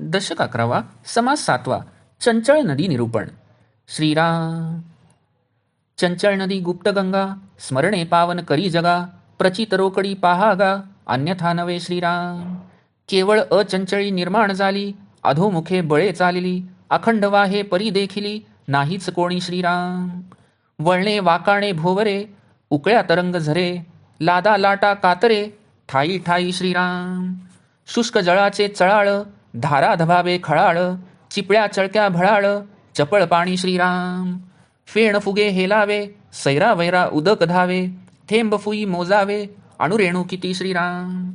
दशक 11वा समास 7वा चंचळ नदी निरूपण. श्रीराम. चंचळ नदी गुप्त गंगा, स्मरणे पावन करी जगा. प्रचित रोकडी पाहागा, अन्यथा नवे श्रीराम. केवळ अचंचळी निर्माण झाली, अधोमुखे बळे चालली. अखंड वाहे परी देखिली, नाहीच कोणी श्रीराम. वळणे वाकाणे भोवरे, उकळ्या तरंग झरे. लादा लाटा कातरे, ठाई ठाई श्रीराम. शुष्क जळाचे चळाळ, धारा धबावे खळाळ. चिपळ्या चळक्या भळाळ, चपळ पाणी श्रीराम. फेण फुगे हेलावे, सैरा वैरा उदक धावे. थेंब फुई मोजावे, अणुरेणू किती श्रीराम.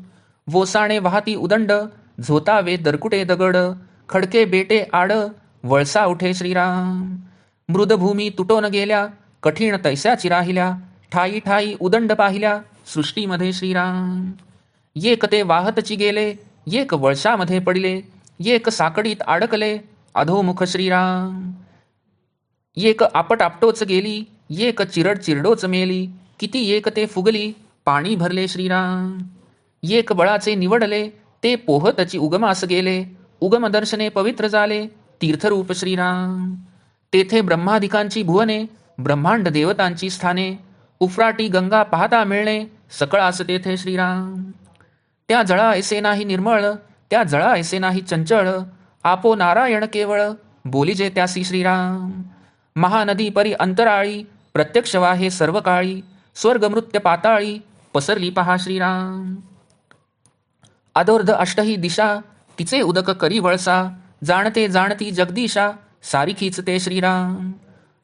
वोसाणे वाहती उदंड, झोतावे दरकुटे दगड. खडके बेटे आड, वळसा उठे श्रीराम. मृदभूमी तुटोन गेल्या, कठीण तैस्याची राहिल्या. ठाई ठाई उदंड पाहिल्या, सृष्टीमध्ये श्रीराम. एक ते वाहतची गेले, एक वळशामध्ये पडले. एक साकडीत अडकले, अधोमुख श्रीराम. एक आपट आपटोच गेली, एक चिरड चिरडोच मेली. किती एक ते फुगली, पाणी भरले श्रीराम. एक बळाचे निवडले, ते पोहतची उगमास गेले. उगम दर्शने पवित्र झाले, तीर्थरूप श्रीराम. तेथे ब्रह्मादिकांची भुवने, ब्रह्मांड देवतांची स्थाने. उफराटी गंगा पाहता मिळणे, सकळास तेथे श्रीराम. त्या जळा ऐसे नाही निर्मळ, त्या जळा ऐसे नाही चंचळ. आपो नारायण केवळ, बोलिजे त्यासी श्रीराम. महानदी परी अंतराळी, प्रत्यक्ष वाहे सर्व काळी. स्वर्गमृत्य पाताळी, पसरली पहा श्रीराम. अधोर्ध अष्टही दिशा, तिचे उदक करी वळसा. जाणते जाणती जगदीशा, सारिखीच ते श्रीराम.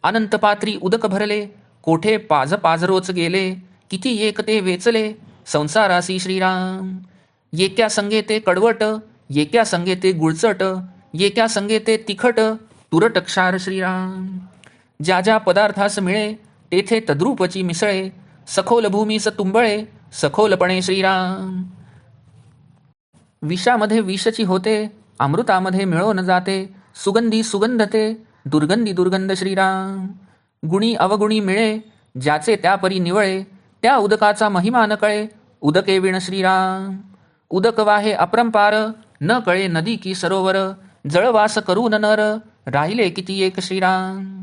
अनंत पात्री उदक भरले, कोठे पाज पाजरोच गेले. किती एक ते वेचले, संसारासी श्रीराम. येक्या संगे ते कडवट, येक्या संगे ते गुळचट. येक्या संगे ते तिखट, तुरट क्षार श्रीराम. ज्या ज्या पदार्थास मिळे, तेथे तद्रूपची मिसळे. सखोल भूमीस तुंबळे, सखोलपणे श्रीराम. विषामध्ये विषची होते, अमृतामध्ये मिळवून जाते. सुगंधी सुगंधते, दुर्गंधी दुर्गंध श्रीराम. गुणी अवगुणी मिळे, ज्याचे त्यापरी निवळे. त्या उदकाचा महिमा न कळे, उदके विण श्रीराम. उदक वाहे अपरंपार, न कळे नदी की सरोवर. जळवास करून नर, राहिले किती एक श्रीराम.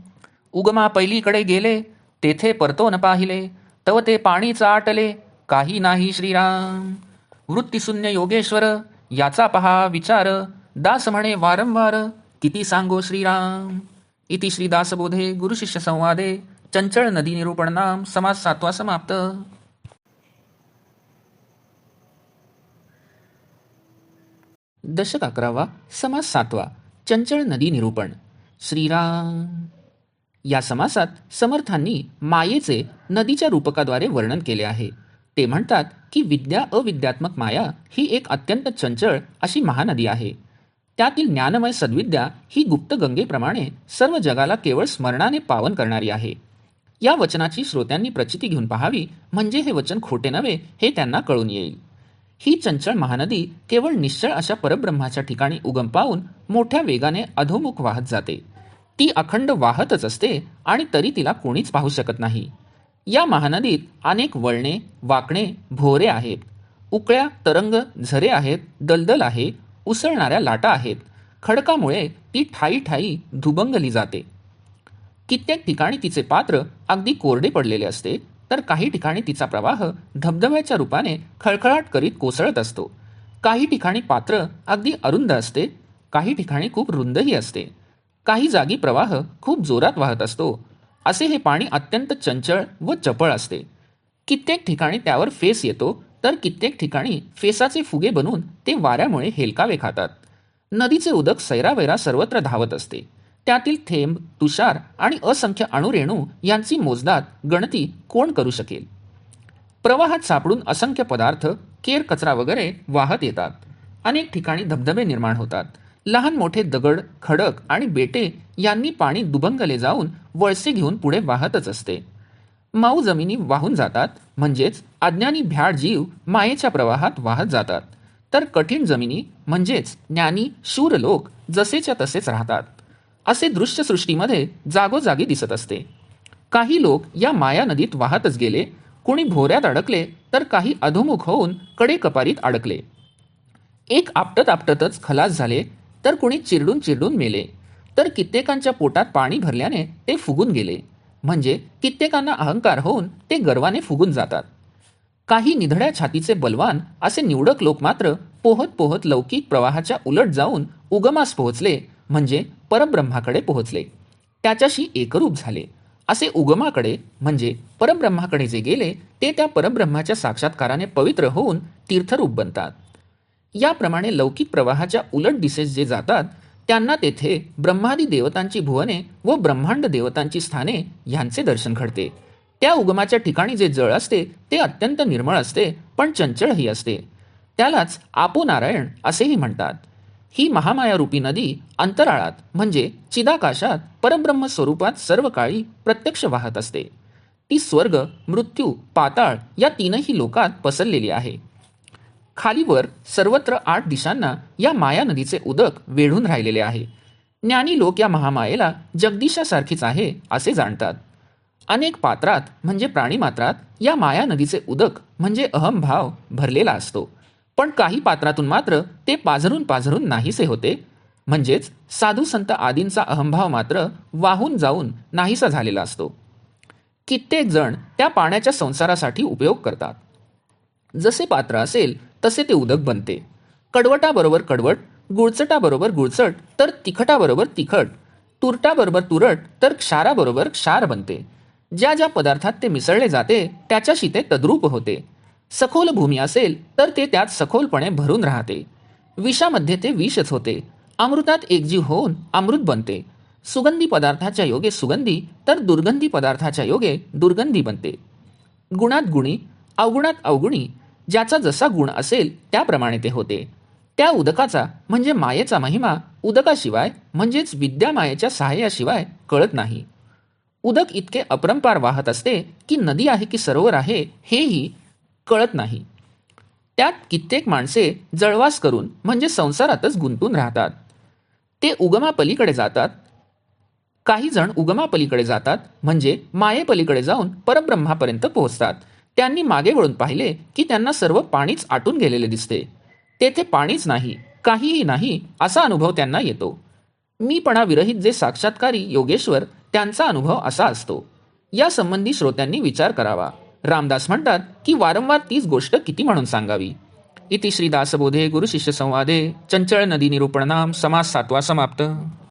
उगमा पैलीकडे गेले, तेथे परतो न पाहिले. तव ते पाणीच आटले, काही नाही श्रीराम. वृत्तीशून्य योगेश्वर, याचा पहा विचार. दास म्हणे वारंवार, किती सांगो श्रीराम. इति श्रीदासबोधे गुरुशिष्य संवादे चंचळ नदी निरूपण नाम समास 7वा समाप्त. दशक 11वा समास 7वा चंचळ नदी निरूपण. श्रीराम. या समासात समर्थांनी मायेचे नदीच्या रूपकाद्वारे वर्णन केले आहे. ते म्हणतात की विद्या अविद्यात्मक माया ही एक अत्यंत चंचळ अशी महानदी आहे. त्यातील ज्ञानमय सद्विद्या ही गुप्त गंगेप्रमाणे सर्व जगाला केवळ स्मरणाने पावन करणारी आहे. या वचनाची श्रोत्यांनी प्रचिती घेऊन पाहावी, म्हणजे हे वचन खोटे नव्हे हे त्यांना कळून येईल. ही चंचळ महानदी केवळ निश्चळ अशा परब्रह्माच्या ठिकाणी उगम पावून मोठ्या वेगाने अधोमुख वाहत जाते. ती अखंड वाहतच असते आणि तरी तिला कोणीच पाहू शकत नाही. या महानदीत अनेक वळणे, वाकणे, भोवरे आहेत. उकळ्या तरंग झरे आहेत, दलदल आहे, उसळणाऱ्या लाटा आहेत. खडकामुळे ती ठाई ठाई धुबंगली जाते. कित्येक ठिकाणी तिचे पात्र अगदी कोरडे पडलेले असते, तर काही ठिकाणी तिचा प्रवाह धबधब्याच्या रूपाने खळखळाट करीत कोसळत असतो. काही ठिकाणी पात्र अगदी अरुंद असते, काही ठिकाणी खूप रुंदही असते. काही जागी प्रवाह खूप जोरात वाहत असतो. असे हे पाणी अत्यंत चंचळ व चपळ असते. कित्येक ठिकाणी त्यावर फेस येतो, तर कित्येक ठिकाणी फेसाचे फुगे बनून ते वाऱ्यामुळे हेलकावे खातात. नदीचे उदक सैरावैरा सर्वत्र धावत असते. त्यातील थेंब, तुषार आणि असंख्य अणुरेणू यांची मोजदाद गणती कोण करू शकेल. प्रवाहात सापडून असंख्य पदार्थ, केर कचरा वगैरे वाहत येतात. अनेक ठिकाणी धबधबे निर्माण होतात. लहान मोठे दगड, खडक आणि बेटे यांनी पाणी दुभंगले जाऊन वळसे घेऊन पुढे वाहतच असते. मऊ जमिनी वाहून जातात, म्हणजेच अज्ञानी भ्याड जीव मायेच्या प्रवाहात वाहत जातात. तर कठीण जमिनी म्हणजेच ज्ञानी शूर लोक जसेच्या तसेच राहतात. असे दृश्य सृष्टीमध्ये जागोजागी दिसत असते. काही लोक या माया नदीत वाहतच गेले, कोणी भोवऱ्यात अडकले, तर काही अधोमुख होऊन कडे कपारीत अडकले. एक आपटत आपटतच खलास झाले, तर कुणी चिरडून चिरडून मेले, तर कित्येकांच्या पोटात पाणी भरल्याने ते फुगून गेले. म्हणजे कित्येकांना अहंकार होऊन ते गर्वाने फुगून जातात. काही निधड्या छातीचे बलवान असे निवडक लोक मात्र पोहत पोहत लौकिक प्रवाहाच्या उलट जाऊन उगमास पोहोचले, म्हणजे परब्रह्माकडे पोहोचले, त्याच्याशी एकरूप झाले. असे उगमाकडे म्हणजे परब्रह्माकडे जे गेले ते त्या परब्रह्माच्या साक्षात्काराने पवित्र होऊन तीर्थरूप बनतात. याप्रमाणे लौकिक प्रवाहाच्या उलट दिशेस जे जातात त्यांना तेथे ब्रह्मादी देवतांची भुवने व ब्रह्मांड देवतांची स्थाने ह्यांचे दर्शन घडते. त्या उगमाच्या ठिकाणी जे जळ असते ते अत्यंत निर्मळ असते, पण चंचलही असते. त्यालाच आपोनारायण असेही म्हणतात. ही महामायारूपी नदी अंतराळात म्हणजे चिदाकाशात परब्रह्म स्वरूपात सर्व काळी प्रत्यक्ष वाहत असते. ती स्वर्ग, मृत्यू, पाताळ या तीनही लोकात पसरलेली आहे. खालीवर सर्वत्र 8 दिशांना या माया नदीचे उदक वेढून राहिलेले आहे. ज्ञानी लोक या महामायेला जगदीशासारखीच आहे असे जाणतात. अनेक पात्रात म्हणजे प्राणीमात्रात या माया नदीचे उदक म्हणजे अहमभाव भरलेला असतो, पण काही पात्रातून मात्र ते पाझरून पाझरून नाहीसे होते, म्हणजेच साधू संत आदींचा अहमभाव मात्र वाहून जाऊन नाहीसा झालेला असतो. कित्येक जण त्या पाण्याच्या संसारासाठी उपयोग करतात. जसे पात्र असेल तसे ते उदक बनते. कडवटाबरोबर कडवट, गुळचटाबरोबर गुळचट तर तिखटाबरोबर तिखट, तुरटाबरोबर तुरट तर क्षाराबरोबर क्षार बनते. ज्या ज्या पदार्थात ते मिसळले जाते त्याच्याशी ते तद्रूप होते. सखोल भूमी असेल तर ते त्यात सखोलपणे भरून राहते. विषामध्ये ते विषच होते. अमृतात एकजीव होऊन अमृत बनते. सुगंधी पदार्थाच्या योगे सुगंधी तर दुर्गंधी पदार्थाच्या योगे दुर्गंधी बनते. गुणात गुणी, अवगुणात अवगुणी, ज्याचा जसा गुण असेल त्याप्रमाणे ते होते. त्या उदकाचा म्हणजे मायेचा महिमा उदकाशिवाय म्हणजेच विद्यामायेच्या सहाय्याशिवाय कळत नाही. उदक इतके अपरंपार वाहत असते की नदी आहे की सरोवर आहे हेही कळत नाही. त्यात कित्येक माणसे जळवास करून म्हणजे संसारातच गुंतून राहतात. ते उगमापलीकडे जातात. काही जण उगमापलीकडे जातात म्हणजे मायेपलीकडे जाऊन परब्रह्मापर्यंत पोहोचतात. त्यांनी मागे वळून पाहिले की त्यांना सर्व पाणीच आटून गेलेले दिसते. तेथे पाणीच नाही, काहीही नाही असा अनुभव त्यांना येतो. मीपणा विरहित जे साक्षात्कारी योगेश्वर त्यांचा अनुभव असा असतो. या संबंधी श्रोत्यांनी विचार करावा. रामदास म्हणतात की वारंवार तीच गोष्ट किती म्हणून सांगावी. इति श्री दासबोधे गुरुशिष्य संवादे चंचळ नदी निरूपण नाम समास 7वा समाप्त.